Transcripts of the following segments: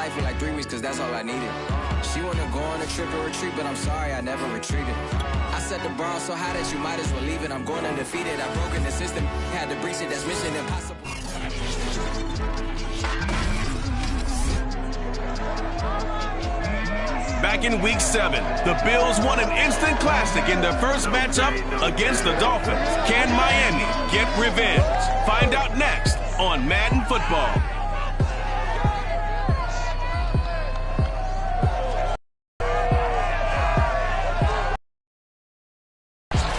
life in like 3 weeks, cause that's all I needed. She wanna go on a trip or retreat, but I'm sorry, I never retreated. I set the bar so high that you might as well leave it. I'm going undefeated, I've broken the system. Had to breach it, that's mission impossible. Back in Week 7, the Bills won an instant classic in their first matchup against the Dolphins. Can Miami get revenge? Find out next on Madden Football.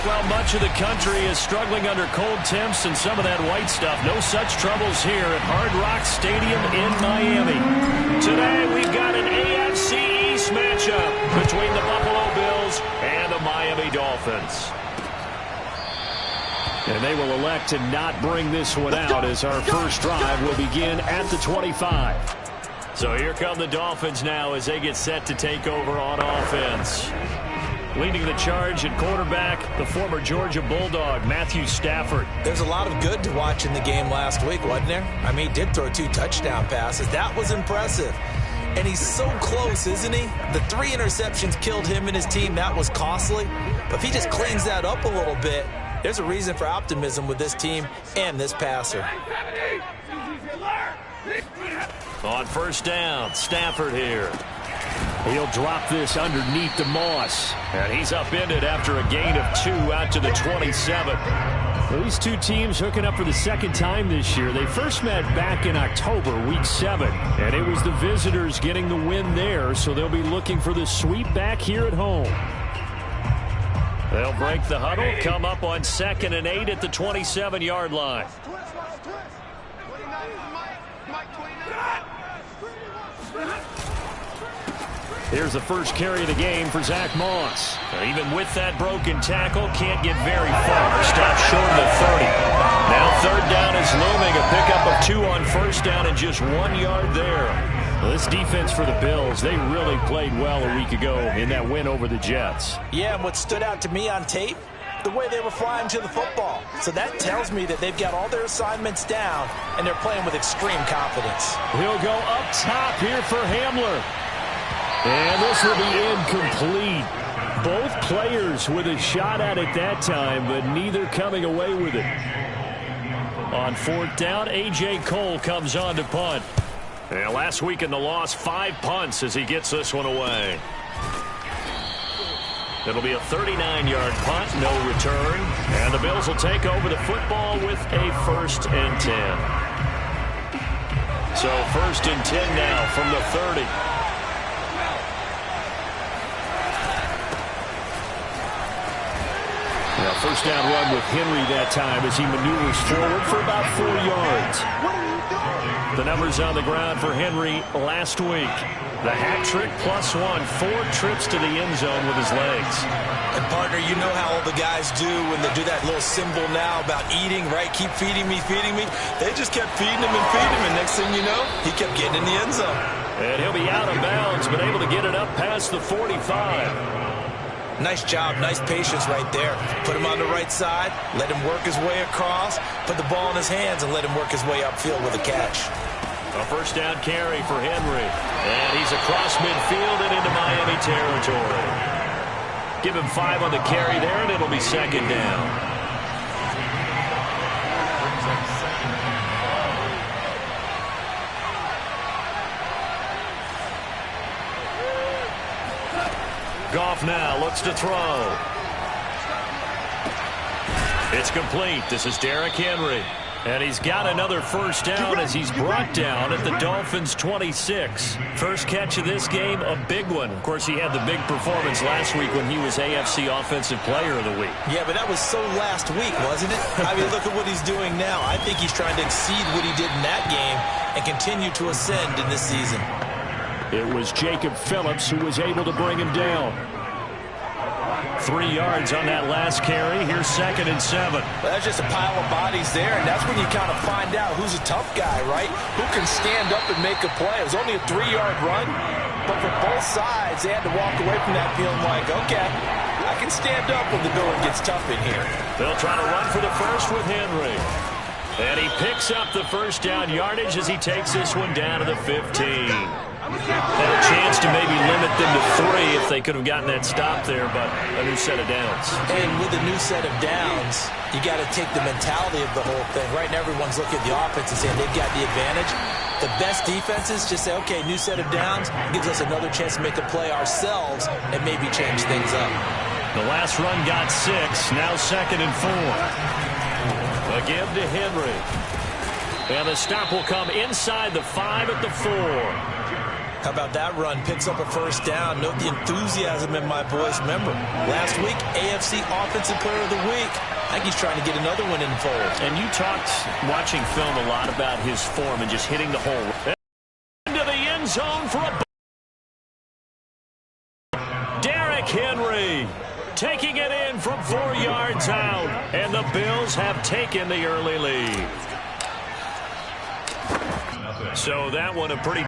Well, much of the country is struggling under cold temps and some of that white stuff. No such troubles here at Hard Rock Stadium in Miami. Today, we've got an AFC East matchup between the Buffalo Bills and the Miami Dolphins. And they will elect to not bring this one out as our first drive will begin at the 25. So here come the Dolphins now as they get set to take over on offense. Leading the charge at quarterback, the former Georgia Bulldog, Matthew Stafford. There's a lot of good to watch in the game last week, wasn't there? I mean, he did throw 2 touchdown passes. That was impressive. And he's so close, isn't he? The 3 interceptions killed him and his team. That was costly. But if he just cleans that up a little bit, there's a reason for optimism with this team and this passer. On first down, Stafford here. He'll drop this underneath to Moss. And he's upended after a gain of 2 out to the 27. Well, these two teams hooking up for the second time this year. They first met back in October, Week 7. And it was the visitors getting the win there, so they'll be looking for the sweep back here at home. They'll break the huddle, come up on 2nd and 8 at the 27-yard line. Here's the first carry of the game for Zach Moss. Even with that broken tackle, can't get very far. Stopped short of the 30. Now 3rd down is looming. A pickup of 2 on first down and just 1 yard there. Well, this defense for the Bills, they really played well a week ago in that win over the Jets. Yeah, and what stood out to me on tape, the way they were flying to the football. So that tells me that they've got all their assignments down, and they're playing with extreme confidence. He'll go up top here for Hamler. And this will be incomplete. Both players with a shot at it that time, but neither coming away with it. On 4th down, A.J. Cole comes on to punt. And last week in the loss, 5 punts as he gets this one away. It'll be a 39-yard punt, no return. And the Bills will take over the football with a 1st and 10. So 1st and 10 now from the 30. Now, first down run with Henry that time as he maneuvers forward for about 4 yards. The numbers on the ground for Henry last week. The hat trick +1, 4 trips to the end zone with his legs. And, partner, you know how all the guys do when they do that little symbol now about eating, right? Keep feeding me, feeding me. They just kept feeding him and feeding him, and next thing you know, he kept getting in the end zone. And he'll be out of bounds, but able to get it up past the 45. Nice job, nice patience right there. Put him on the right side, let him work his way across, put the ball in his hands, and let him work his way upfield with a catch. A first down carry for Henry. And he's across midfield and into Miami territory. Give him 5 on the carry there, and it'll be 2nd down. Goff now looks to throw. It's complete. This is Derrick Henry. And he's got another first down as he's brought down at the Dolphins' 26. First catch of this game, a big one. Of course, he had the big performance last week when he was AFC Offensive Player of the Week. Yeah, but that was so last week, wasn't it? I mean, look at what he's doing now. I think he's trying to exceed what he did in that game and continue to ascend in this season. It was Jacob Phillips who was able to bring him down. 3 yards on that last carry. Here's 2nd and 7. Well, that's just a pile of bodies there, and that's when you kind of find out who's a tough guy, right? Who can stand up and make a play. It was only a 3-yard run, but for both sides, they had to walk away from that feeling like, okay, I can stand up when the going gets tough in here. They'll try to run for the first with Henry. And he picks up the first down yardage as he takes this one down to the 15. to maybe limit them to 3 if they could have gotten that stop there, but a new set of downs. And with a new set of downs, you got to take the mentality of the whole thing. Right now, everyone's looking at the offense and saying they've got the advantage. The best defenses just say, okay, new set of downs, gives us another chance to make a play ourselves and maybe change things up. The last run got 6, now 2nd and 4. A give to Henry. And the stop will come inside the 5 at the 4. How about that run? Picks up a first down. Note the enthusiasm in my voice. Remember, last week, AFC Offensive Player of the Week. I think he's trying to get another one in the fold. And you talked, watching film, a lot about his form and just hitting the hole. Into the end zone for a... Derrick Henry taking it in from 4 yards out. And the Bills have taken the early lead. So that one a pretty...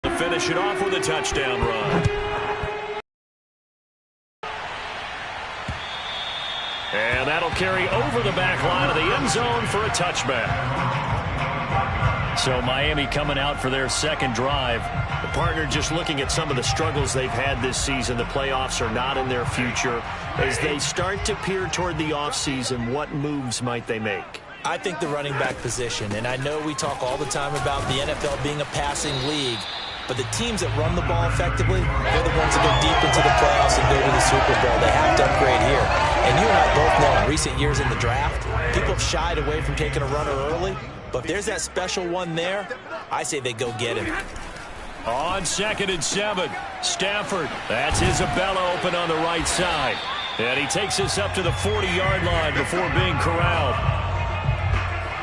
to finish it off with a touchdown run. And that'll carry over the back line of the end zone for a touchback. So Miami coming out for their second drive. The partner just looking at some of the struggles they've had this season. The playoffs are not in their future. As they start to peer toward the offseason, what moves might they make? I think the running back position, and I know we talk all the time about the NFL being a passing league, but the teams that run the ball effectively, they're the ones that go deep into the playoffs and go to the Super Bowl. They have to upgrade here. And you and I both know in recent years in the draft, people have shied away from taking a runner early, but if there's that special one there, I say they go get him. On 2nd and 7, Stafford. That's Isabella open on the right side. And he takes us up to the 40-yard line before being corralled.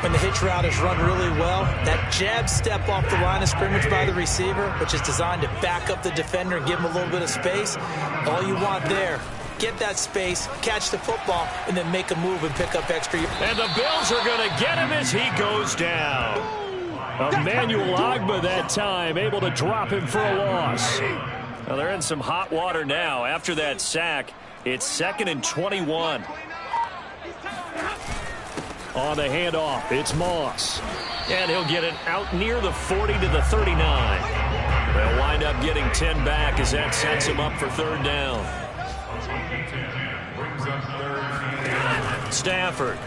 When the hitch route is run really well, that jab step off the line of scrimmage by the receiver, which is designed to back up the defender and give him a little bit of space, all you want there, get that space, catch the football, and then make a move and pick up extra. And the Bills are going to get him as he goes down. Emmanuel Ogbah that time, able to drop him for a loss. Well, they're in some hot water now. After that sack, it's 2nd and 21. On the handoff, it's Moss. And he'll get it out near the 40 to the 39. They'll wind up getting 10 back as that sets him up for 3rd down. Stafford.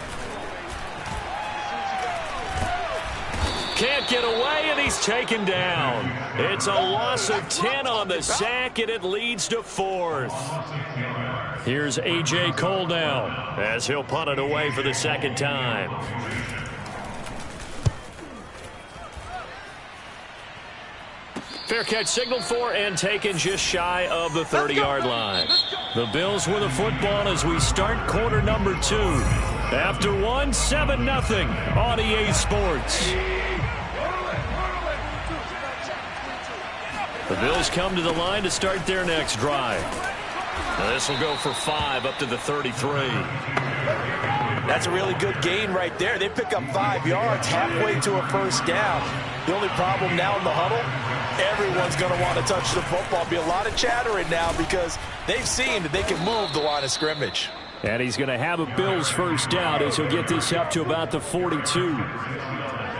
Can't get away, and he's taken down. It's a loss of 10 on the sack, and it leads to 4th. Here's A.J. Cole now as he'll punt it away for the 2nd time. Fair catch signaled for and taken just shy of the 30-yard line. The Bills with the football as we start quarter number 2. After 1, 7-0 on EA Sports. The Bills come to the line to start their next drive. This will go for 5 up to the 33. That's a really good gain right there. They pick up 5 yards halfway to a first down. The only problem now in the huddle, everyone's going to want to touch the football. Be a lot of chattering now because they've seen that they can move the line of scrimmage. And he's going to have a Bills first down as he'll get this up to about the 42.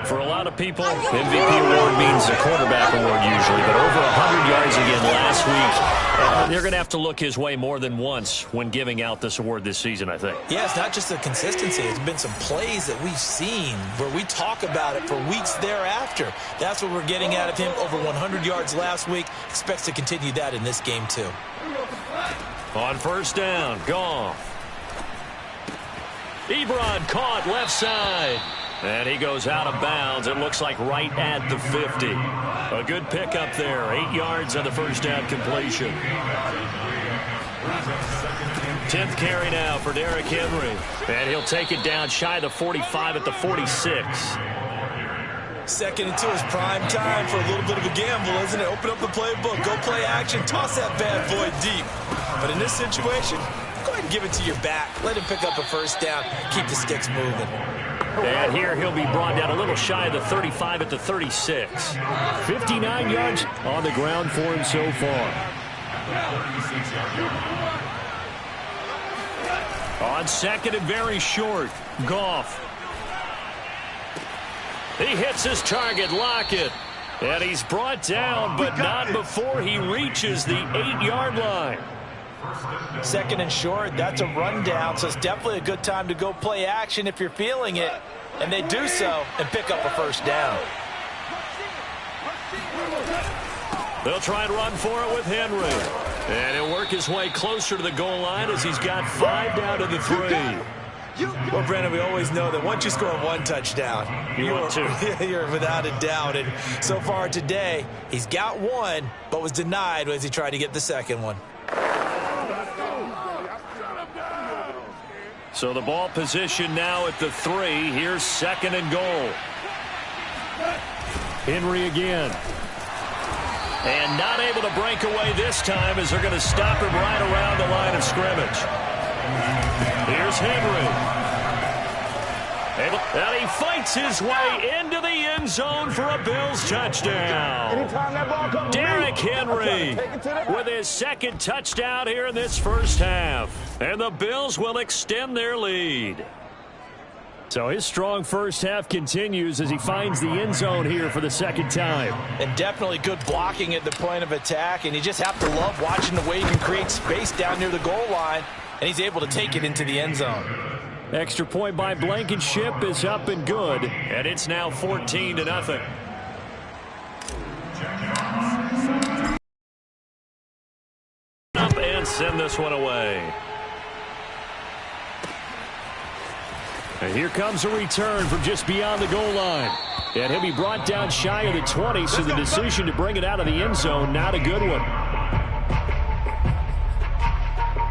For a lot of people, MVP award means a quarterback award usually, but over 100 yards again last week. They're going to have to look his way more than once when giving out this award this season, I think. Yeah, it's not just the consistency. It's been some plays that we've seen where we talk about it for weeks thereafter. That's what we're getting out of him. Over 100 yards last week. Expects to continue that in this game, too. On first down, Goff. Ebron caught left side. And he goes out of bounds. It looks like right at the 50. A good pickup there. 8 yards on the first down completion. 10th carry now for Derrick Henry. And he'll take it down shy of the 45 at the 46. 2nd and 2 is prime time for a little bit of a gamble, isn't it? Open up the playbook. Go play action. Toss that bad boy deep. But in this situation, go ahead and give it to your back. Let him pick up a first down. Keep the sticks moving. And here he'll be brought down a little shy of the 35 at the 36. 59 yards on the ground for him so far. On 2nd and very short, Goff. He hits his target, Lockett. And he's brought down, but not before he reaches the 8-yard line. Second and short, that's a rundown, so it's definitely a good time to go play action if you're feeling it. And they do so and pick up a first down. They'll try and run for it with Henry. And he'll work his way closer to the goal line as he's got 5 down to the 3. Well, Brandon, we always know that once you score one touchdown, you're without a doubt. And so far today, he's got one, but was denied as he tried to get the second one. So the ball position now at the 3. Here's second and goal. Henry again. And not able to break away this time as they're going to stop him right around the line of scrimmage. Here's Henry. And he fights his way into the end zone for a Bills touchdown. Derrick Henry with his second touchdown here in this first half. And the Bills will extend their lead. So his strong first half continues as he finds the end zone here for the second time. And definitely good blocking at the point of attack. And you just have to love watching the way he can create space down near the goal line. And he's able to take it into the end zone. Extra point by Blankenship is up and good. And it's now 14-0. Up and send this one away. And here comes a return from just beyond the goal line. And he'll be brought down shy of the 20, so the decision to bring it out of the end zone, not a good one.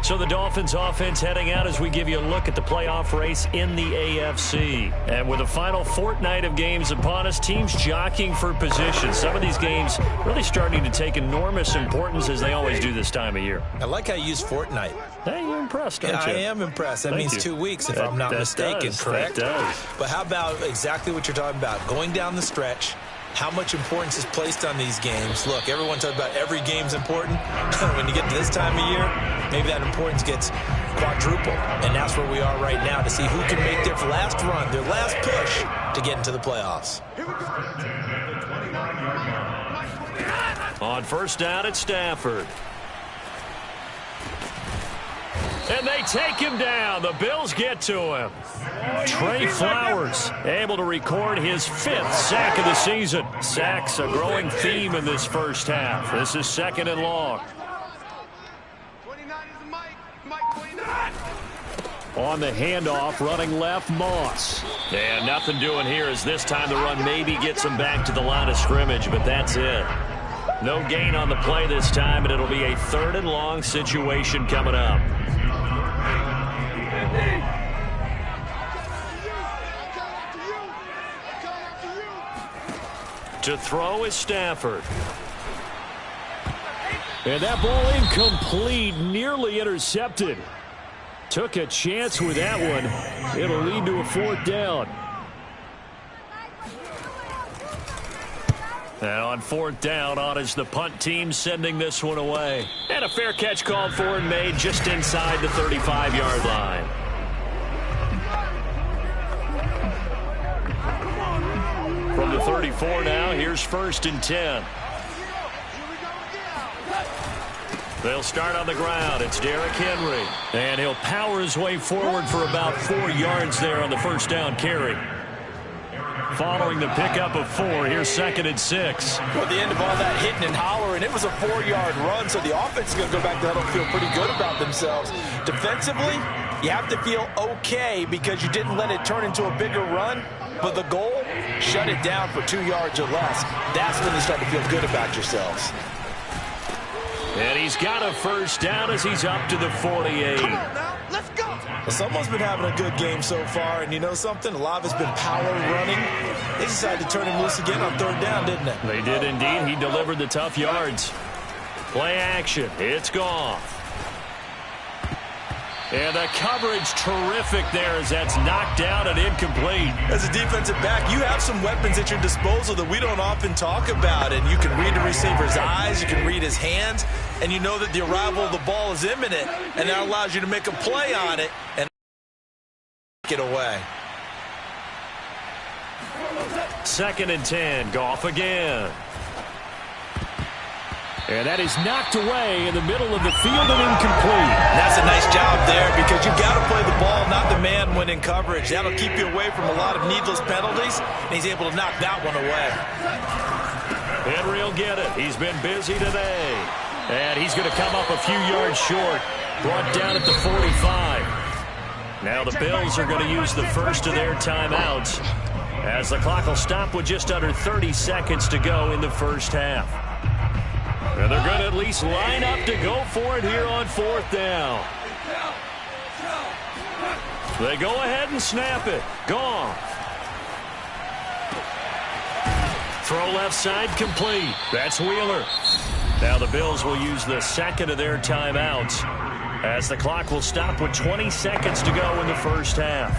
So the Dolphins offense heading out as we give you a look at the playoff race in the AFC. And with the final fortnight of games upon us, teams jockeying for position. Some of these games really starting to take enormous importance as they always do this time of year. I like how you use fortnight. Hey, you're impressed, aren't you? I am impressed. That means 2 weeks if I'm not mistaken, correct? That does. But how about exactly what you're talking about? Going down the stretch, how much importance is placed on these games. Look, everyone talks about every game's important. When you get to this time of year, maybe that importance gets quadrupled. And that's where we are right now to see who can make their last run, their last push to get into the playoffs. On first down at Stafford. And they take him down. The Bills get to him. Trey Flowers able to record his 5th sack of the season. Sacks a growing theme in this first half. This is second and long. On the handoff, running left, Moss. And nothing doing here as this time the run maybe gets him back to the line of scrimmage, but that's it. No gain on the play this time, and it'll be a third and long situation coming up. To throw is Stafford. And that ball incomplete, nearly intercepted. Took a chance with that one. It'll lead to a 4th down. And on 4th down, on is the punt team sending this one away. And a fair catch called for and made just inside the 35-yard line. From the 34 now, here's 1st and 10. They'll start on the ground. It's Derrick Henry. And he'll power his way forward for about 4 yards there on the first down carry. Following the pickup of 4, here's 2nd and 6. Well, at the end of all that hitting and hollering, it was a 4-yard run, so the offense is going to go back to the huddle and feel pretty good about themselves. Defensively, you have to feel okay because you didn't let it turn into a bigger run, but the goal, shut it down for 2 yards or less. That's when you start to feel good about yourselves. And he's got a first down as he's up to the 48. Come on now, let's go. Well, someone's been having a good game so far, and you know something? A lot of it's been power running. They decided to turn him loose again on 3rd down, didn't they? They did indeed. He delivered the tough yards. Play action. It's gone. And the coverage terrific there as that's knocked down and incomplete. As a defensive back, you have some weapons at your disposal that we don't often talk about. And you can read the receiver's eyes, you can read his hands, and you know that the arrival of the ball is imminent. And that allows you to make a play on it and get away. 2nd and 10. Goff again. And that is knocked away in the middle of the field and incomplete. That's a nice job there because you've got to play the ball, not the man when in coverage. That'll keep you away from a lot of needless penalties, and he's able to knock that one away. Henry will get it. He's been busy today. And he's going to come up a few yards short. Brought down at the 45. Now the Bills are going to use the first of their timeouts as the clock will stop with just under 30 seconds to go in the first half. And they're going to at least line up to go for it here on 4th down. They go ahead and snap it. Goff. Throw left side complete. That's Wheeler. Now the Bills will use the second of their timeouts as the clock will stop with 20 seconds to go in the first half.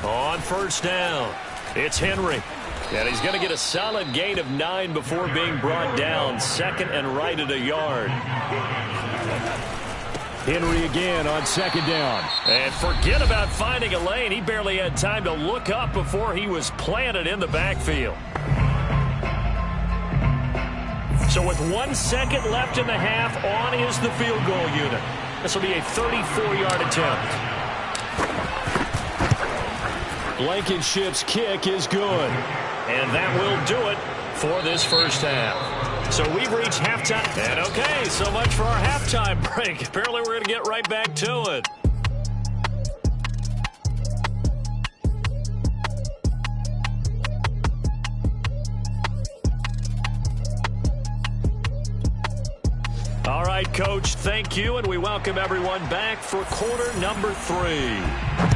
On 1st down, it's Henry. And he's going to get a solid gain of 9 before being brought down. 2nd and right at a yard. Henry again on 2nd down. And forget about finding a lane. He barely had time to look up before he was planted in the backfield. So with 1 second left in the half, on is the field goal unit. This will be a 34-yard attempt. Blankenship's kick is good. And that will do it for this first half. So we've reached halftime. And okay, so much for our halftime break. Apparently we're going to get right back to it. All right, Coach, thank you, and we welcome everyone back for quarter number 3.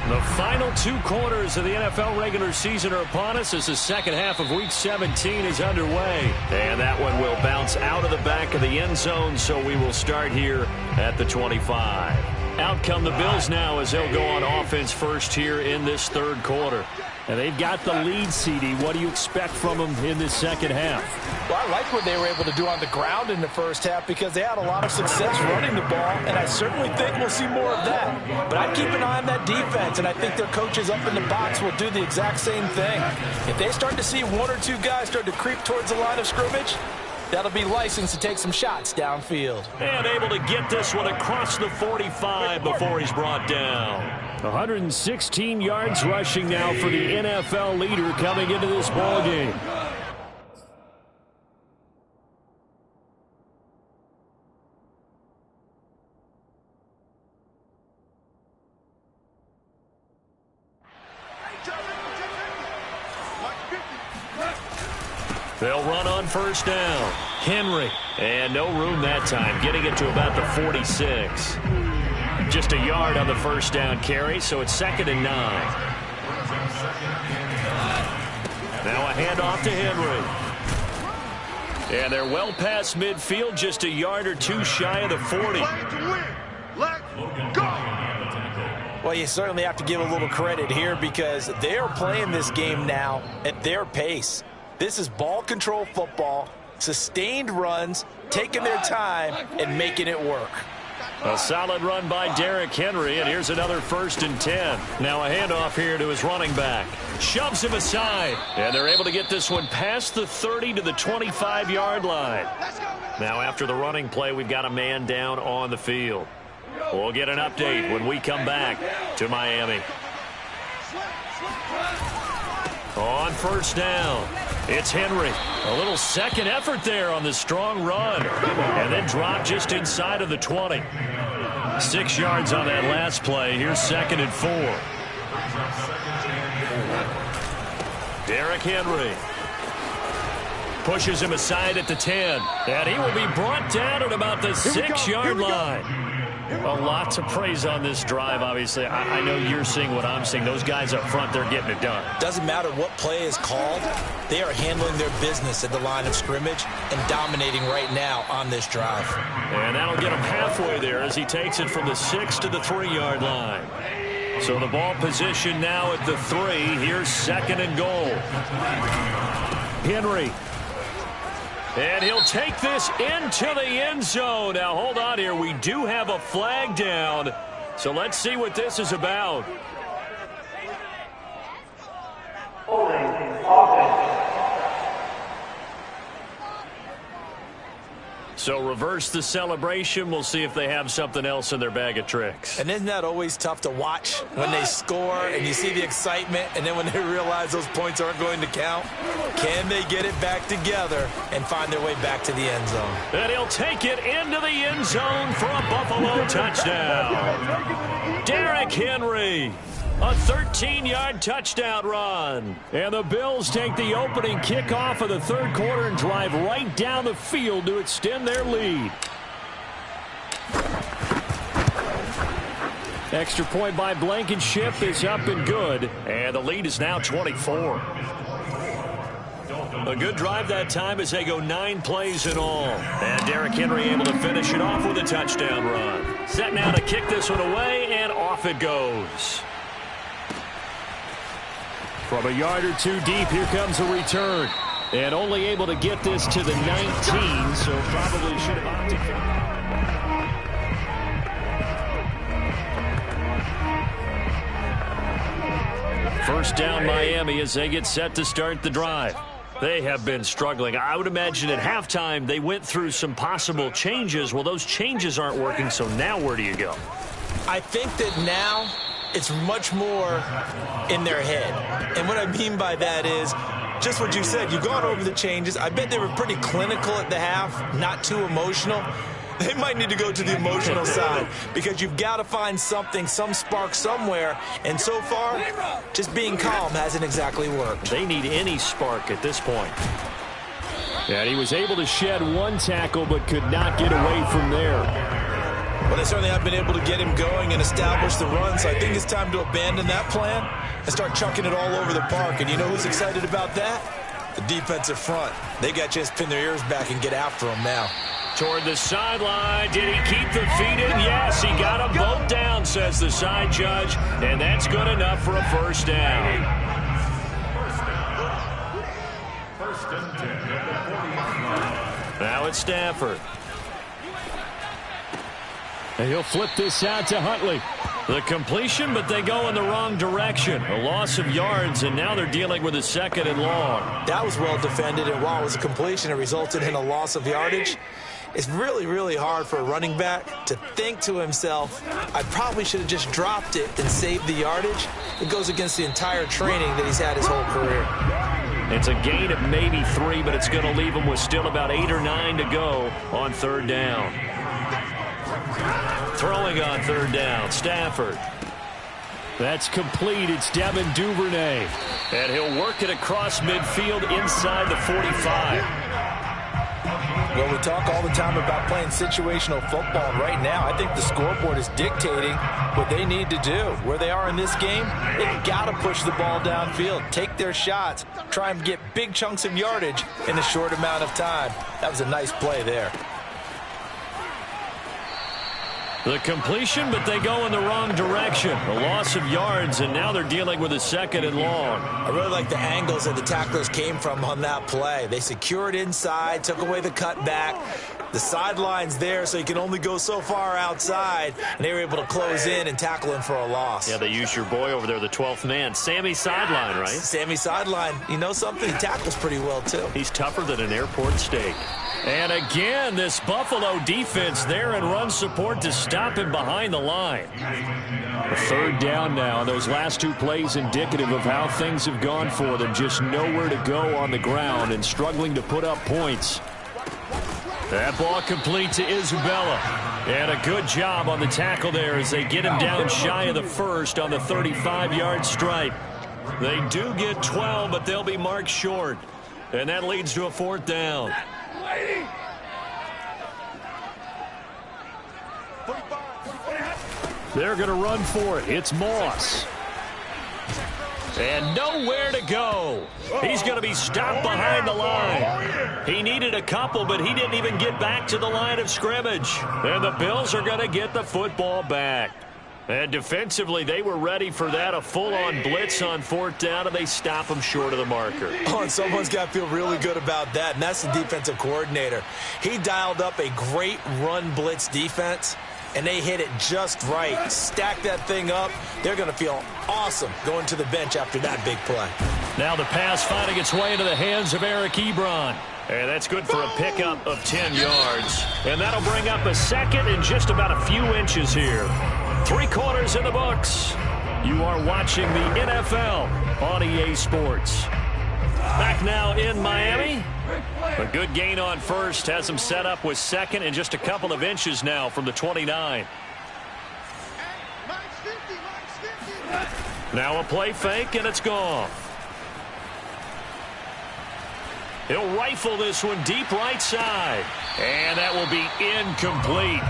The final 2 quarters of the NFL regular season are upon us as the second half of Week 17 is underway. And that one will bounce out of the back of the end zone, so we will start here at the 25. Out come the Bills now as they'll go on offense first here in this 3rd quarter. And they've got the lead, CD. What do you expect from them in this second half? Well, I like what they were able to do on the ground in the first half because they had a lot of success running the ball, and I certainly think we'll see more of that. But I'd keep an eye on that defense, and I think their coaches up in the box will do the exact same thing. If they start to see 1 or 2 guys start to creep towards the line of scrimmage, that'll be licensed to take some shots downfield. And able to get this one across the 45 before he's brought down. 116 yards rushing now for the NFL leader coming into this ballgame. They'll run on 1st down. Henry. And no room that time, getting it to about the 46. Just a yard on the 1st down carry, so it's 2nd and 9. Now a handoff to Henry. And they're well past midfield, just a yard or 2 shy of the 40. Let's go! Well, you certainly have to give a little credit here because they are playing this game now at their pace. This is ball control football, sustained runs, taking their time, and making it work. A solid run by Derrick Henry, and here's another 1st and 10. Now a handoff here to his running back. Shoves him aside, and they're able to get this one past the 30 to the 25-yard line. Now after the running play, we've got a man down on the field. We'll get an update when we come back to Miami. On 1st down, it's Henry. A little second effort there on the strong run. And then dropped just inside of the 20. 6 yards on that last play. Here's 2nd and 4. Derrick Henry pushes him aside at the 10. And he will be brought down at about the 6-yard line. A lot to praise on this drive, obviously. I know you're seeing what I'm seeing. Those guys up front, they're getting it done. Doesn't matter what play is called. They are handling their business at the line of scrimmage and dominating right now on this drive. And that'll get him halfway there as he takes it from the 6 to the 3-yard line. So the ball position now at the 3. Here's 2nd and goal. Henry. And he'll take this into the end zone. Now, hold on here. We do have a flag down. So let's see what this is about. So reverse the celebration. We'll see if they have something else in their bag of tricks. And isn't that always tough to watch when they score and you see the excitement, and then when they realize those points aren't going to count? Can they get it back together and find their way back to the end zone? And he'll take it into the end zone for a Buffalo touchdown. Derrick Henry. A 13-yard touchdown run. And the Bills take the opening kickoff of the third quarter and drive right down the field to extend their lead. Extra point by Blankenship is up and good. And the lead is now 24. A good drive that time as they go 9 plays in all. And Derrick Henry able to finish it off with a touchdown run. Set now to kick this one away, and off it goes. From a yard or two deep, here comes a return. And only able to get this to the 19, so probably should have opted for. First down Miami as they get set to start the drive. They have been struggling. I would imagine at halftime they went through some possible changes. Well, those changes aren't working, so now where do you go? I think that now it's much more in their head. And what I mean by that is just what you said. You've gone over the changes. I bet they were pretty clinical at the half, not too emotional. They might need to go to the emotional side because you've got to find something, some spark somewhere. And so far, just being calm hasn't exactly worked. They need any spark at this point. And he was able to shed one tackle but could not get away from there. Well, they certainly have been able to get him going and establish the run, so I think it's time to abandon that plan and start chucking it all over the park. And you know who's excited about that? The defensive front. They got to just pin their ears back and get after him now. Toward the sideline. Did he keep the feet in? Yes, he got them both down, says the side judge. And that's good enough for a first down. Now it's Stafford. And he'll flip this out to Huntley. The completion, but they go in the wrong direction. A loss of yards, and now they're dealing with a second and long. That was well defended, and while it was a completion, it resulted in a loss of yardage. It's really, really hard for a running back to think to himself, I probably should have just dropped it and saved the yardage. It goes against the entire training that he's had his whole career. It's a gain of maybe 3, but it's going to leave him with still about 8 or 9 to go on third down. Throwing on third down, Stafford. That's complete. It's Devin Duvernay. And he'll work it across midfield inside the 45. Well, we talk all the time about playing situational football. And right now, I think the scoreboard is dictating what they need to do. Where they are in this game, they've got to push the ball downfield, take their shots, try and get big chunks of yardage in a short amount of time. That was a nice play there. The completion, but they go in the wrong direction. A loss of yards, and now they're dealing with a second and long. I really like the angles that the tacklers came from on that play. They secured inside, took away the cutback. The sideline's there, so you can only go so far outside, and they were able to close in and tackle him for a loss. Yeah, they used your boy over there, the 12th man. Sammy Sideline, right? Sammy Sideline. You know something? He tackles pretty well, too. He's tougher than an airport steak. And again, this Buffalo defense there in run support to stop him behind the line. A third down now. Those last 2 plays indicative of how things have gone for them. Just nowhere to go on the ground and struggling to put up points. That ball complete to Isabella. And a good job on the tackle there as they get him down shy of the first on the 35-yard stripe. They do get 12, but they'll be marked short. And that leads to a fourth down. They're going to run for it. It's Moss. And nowhere to go. He's going to be stopped behind the line. He needed a couple, but he didn't even get back to the line of scrimmage. And the Bills are going to get the football back. And defensively, they were ready for that, a full-on blitz on fourth down, and they stop him short of the marker. Oh, and someone's got to feel really good about that, and that's the defensive coordinator. He dialed up a great run blitz defense, and they hit it just right. Stack that thing up. They're going to feel awesome going to the bench after that big play. Now the pass finding its way into the hands of Eric Ebron. And that's good for a pickup of 10 yards. And that'll bring up a second and just about a few inches here. 3 quarters in the books. You are watching the NFL on EA Sports. Back now in Miami. A good gain on first. Has him set up with second and just a couple of inches now from the 29. Now a play fake, and it's gone. He'll rifle this one deep right side. And that will be incomplete.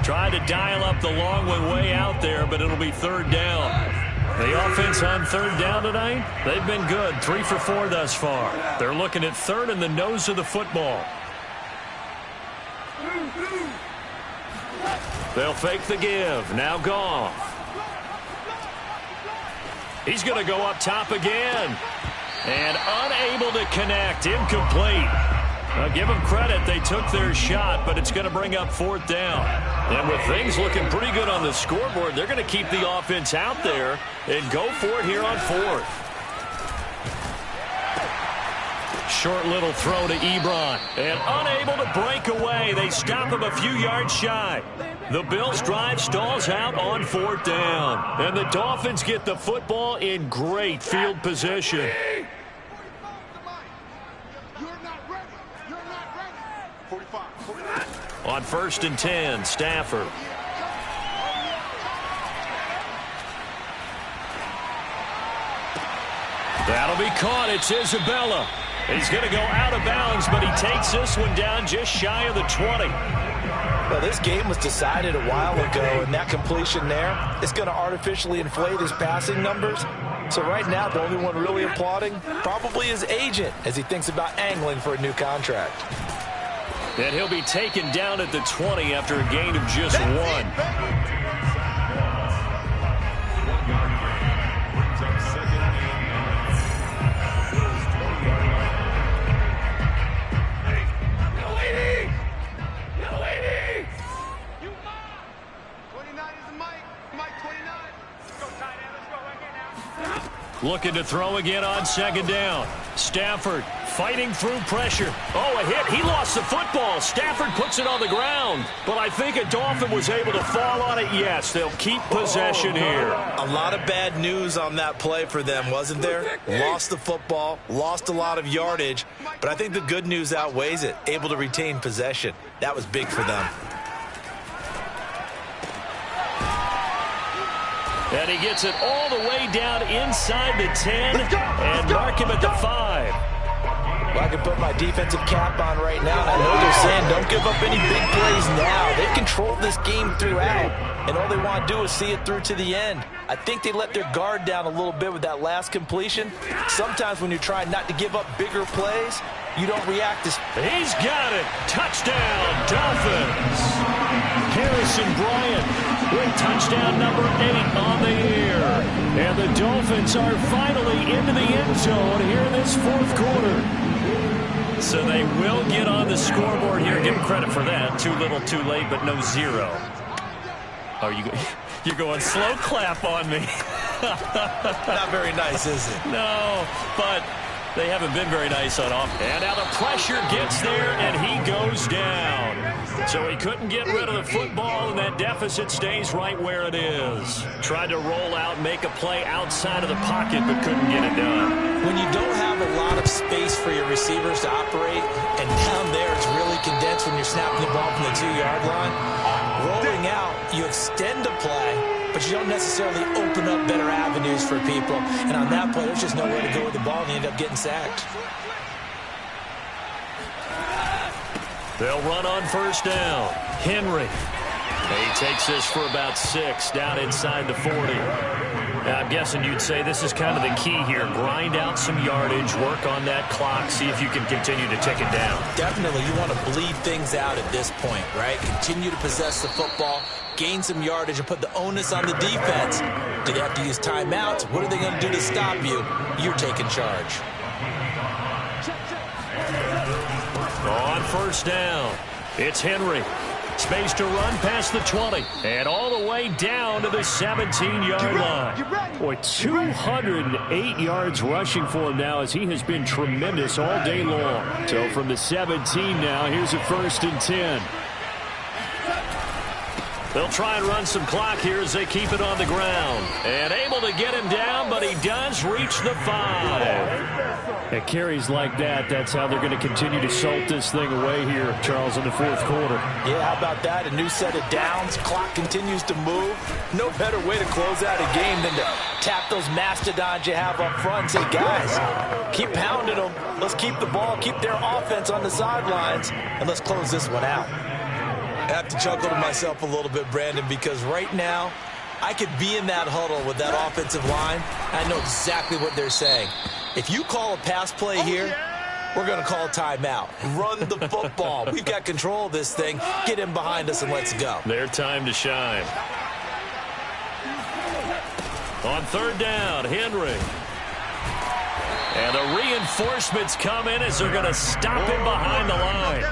Tried to dial up the long one way out there, but it'll be third down. The offense on third down tonight, they've been good. 3 for 4 thus far. They're looking at third in the nose of the football. They'll fake the give. Now Goff. He's going to go up top again. And unable to connect. Incomplete. Now give them credit. They took their shot, but it's going to bring up fourth down. And with things looking pretty good on the scoreboard, they're going to keep the offense out there and go for it here on fourth. Short little throw to Ebron. And unable to break away. They stop him a few yards shy. The Bills' drive stalls out on fourth down. And the Dolphins get the football in great field position. On 1st and 10, Stafford. That'll be caught. It's Isabella. He's going to go out of bounds, but he takes this one down just shy of the 20. Well, this game was decided a while ago, and that completion there is going to artificially inflate his passing numbers. So right now, the only one really applauding probably his agent as he thinks about angling for a new contract. And he'll be taken down at the 20 after a gain of just 1. Looking to throw again on 2nd down. Stafford fighting through pressure. Oh, a hit. He lost the football. Stafford puts it on the ground. But I think a Dolphin was able to fall on it. Yes, they'll keep possession here. A lot of bad news on that play for them, wasn't there? Lost the football, lost a lot of yardage. But I think the good news outweighs it. Able to retain possession. That was big for them. And he gets it all the way down inside the 10 and mark him at the 5. Well, I can put my defensive cap on right now, and I know they're saying don't give up any big plays now. They've controlled this game throughout, and all they want to do is see it through to the end. I think they let their guard down a little bit with that last completion. Sometimes when you're trying not to give up bigger plays, you don't react as... He's got it. Touchdown, Dolphins. Harrison Bryant with touchdown number 8 on the year. And the Dolphins are finally into the end zone here in this 4th quarter. So they will get on the scoreboard here. Give them credit for that. Too little, too late, but no 0. Oh, you're going slow clap on me. Not very nice, is it? No, but they haven't been very nice on offense. And now the pressure gets there, and he goes down. So he couldn't get rid of the football, and that deficit stays right where it is. Tried to roll out, make a play outside of the pocket, but couldn't get it done. When you don't have a lot of space for your receivers to operate, and down there it's really condensed when you're snapping the ball from the 2-yard line, rolling out, you extend a play, but you don't necessarily open up better avenues for people. And on that play, there's just nowhere to go with the ball, and you end up getting sacked. They'll run on 1st down. Henry. He takes this for about 6 down inside the 40. Now, I'm guessing you'd say this is kind of the key here. Grind out some yardage, work on that clock, see if you can continue to tick it down. Definitely, you want to bleed things out at this point, right? Continue to possess the football, gain some yardage, and put the onus on the defense. Do they have to use timeouts? What are they going to do to stop you? You're taking charge. On 1st down, it's Henry. space to run past the 20 and all the way down to the 17-yard line. Boy, 208 yards rushing for him now as he has been tremendous all day long. So from the 17 now, here's a 1st and 10. They'll try and run some clock here as they keep it on the ground. And able to get him down, but he does reach the 5. At carries like that, that's how they're going to continue to salt this thing away here, Charles, in the 4th quarter. Yeah, how about that? A new set of downs. Clock continues to move. No better way to close out a game than to tap those mastodons you have up front and say, guys, keep pounding them. Let's keep the ball, keep their offense on the sidelines, and let's close this one out. I have to chuckle to myself a little bit, Brandon, because right now I could be in that huddle with that offensive line. I know exactly what they're saying. If you call a pass play here, we're going to call a timeout. Run the football. We've got control of this thing. Get him behind us and let's go. Their time to shine. On 3rd down, Henry. And the reinforcements come in as they're going to stop him behind the line.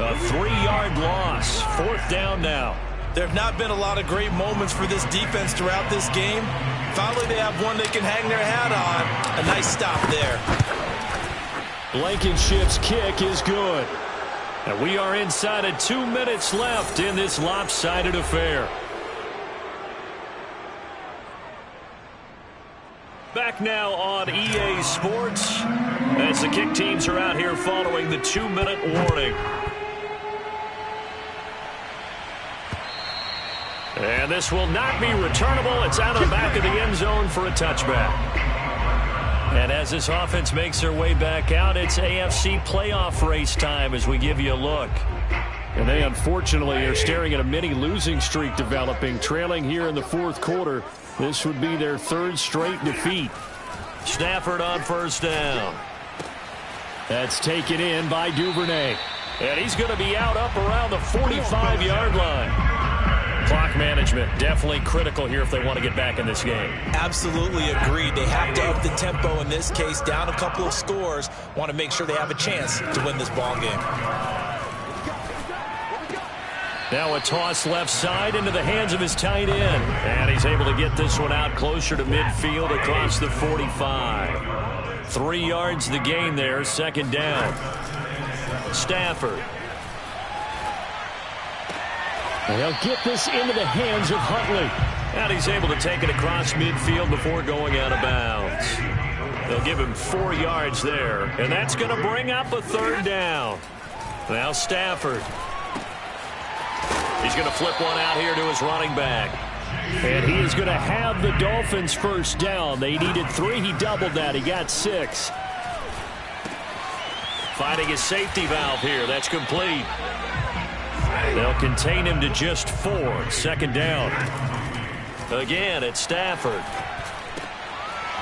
A 3-yard loss. 4th down now. There have not been a lot of great moments for this defense throughout this game. Finally, they have one they can hang their hat on. A nice stop there. Blankenship's kick is good. And we are inside of 2 minutes left in this lopsided affair. Back now on EA Sports as the kick teams are out here following the 2-minute warning. And this will not be returnable. It's out of the back of the end zone for a touchback. And as this offense makes their way back out, it's AFC playoff race time as we give you a look. And they unfortunately are staring at a mini losing streak developing, trailing here in the 4th quarter. This would be their 3rd straight defeat. Stafford on 1st down. That's taken in by Duvernay. And he's going to be out up around the 45-yard line. Clock management definitely critical here if they want to get back in this game. Absolutely agreed. They have to up the tempo in this case, down a couple of scores. Want to make sure they have a chance to win this ball game. Now a toss left side into the hands of his tight end. And he's able to get this one out closer to midfield across the 45. 3 yards the gain there, 2nd down. Stafford. They'll get this into the hands of Huntley. And he's able to take it across midfield before going out of bounds. They'll give him 4 yards there. And that's going to bring up a 3rd down. Now Stafford. He's going to flip one out here to his running back. And he is going to have the Dolphins 1st down. They needed 3. He doubled that. He got 6. Finding his safety valve here. That's complete. They'll contain him to just 4. 2nd down. Again, it's Stafford.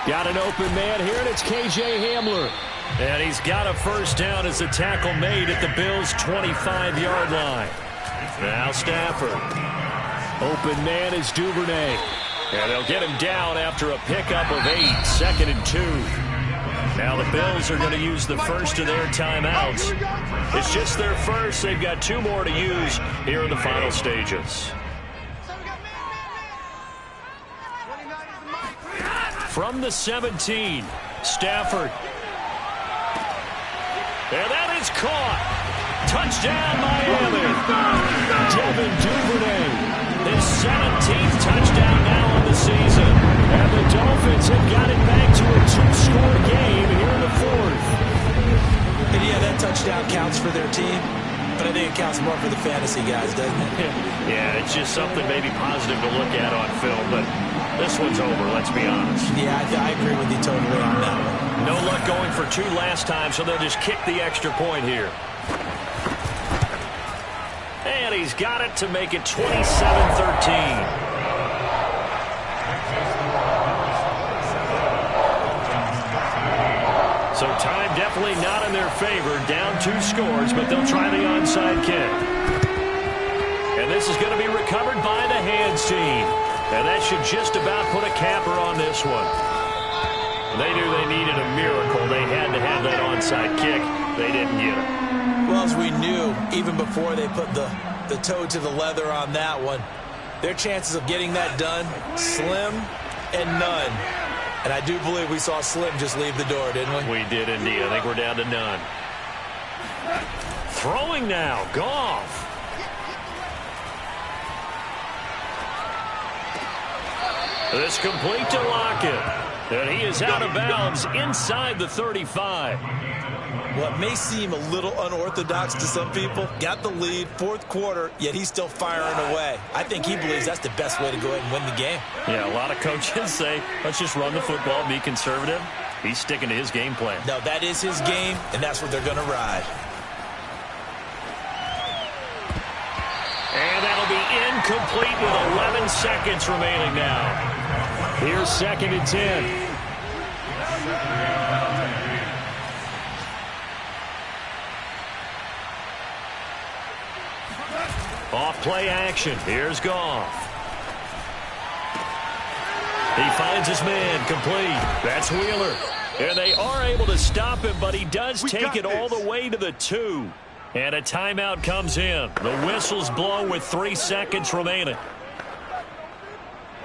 Got an open man here, and it's KJ Hamler. And he's got a 1st down as the tackle made at the Bills' 25-yard line. Now Stafford. Open man is Duvernay. And they'll get him down after a pickup of 8. 2nd and 2. Now the Bills are going to use the first of their timeouts. It's just their first. They've got 2 more to use here in the final stages. From the 17, Stafford. And that is caught. Touchdown, Miami. Devin Duvernay. His 17th touchdown now on the season. And the Dolphins have got it back to a 2-score game here in the 4th. And yeah, that touchdown counts for their team, but I think it counts more for the fantasy guys, doesn't it? Yeah, it's just something maybe positive to look at on film, but this one's over, let's be honest. Yeah, I agree with you totally on that one. No luck going for 2 last time, so they'll just kick the extra point here. And he's got it to make it 27-13. So time definitely not in their favor. Down 2 scores, but they'll try the onside kick. And this is going to be recovered by the hands team. And that should just about put a capper on this one. They knew they needed a miracle. They had to have that onside kick. They didn't get it. Well, as we knew, even before they put the the toe to the leather on that one. Their chances of getting that done, slim and none. And I do believe we saw Slim just leave the door, didn't we? We did indeed. I think we're down to none. Throwing now, Goff. This complete to Lockett. And he is out of bounds inside the 35. What may seem a little unorthodox to some people, got the lead, fourth quarter, yet he's still firing away. I think he believes that's the best way to go ahead and win the game. Yeah, a lot of coaches say, let's just run the football and be conservative. He's sticking to his game plan. No, that is his game, and that's what they're going to ride. And that'll be incomplete with 11 seconds remaining now. Here's 2nd and 10. Off play action. Here's Goff. He finds his man complete. That's Wheeler. And they are able to stop him, but he does take it all the way to the 2. And a timeout comes in. The whistle's blown with 3 seconds remaining.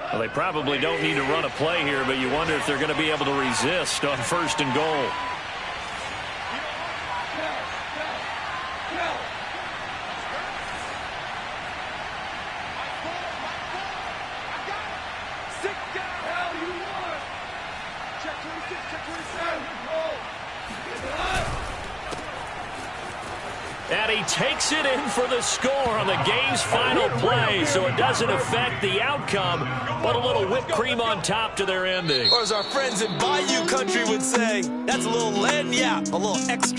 Well, they probably don't need to run a play here, but you wonder if they're going to be able to resist on 1st and goal. And he takes it in for the score on the game's final play, so it doesn't affect the outcome, but a little whipped cream on top to their ending. Or as our friends in Bayou Country would say, that's a little lagniappe, a little extra.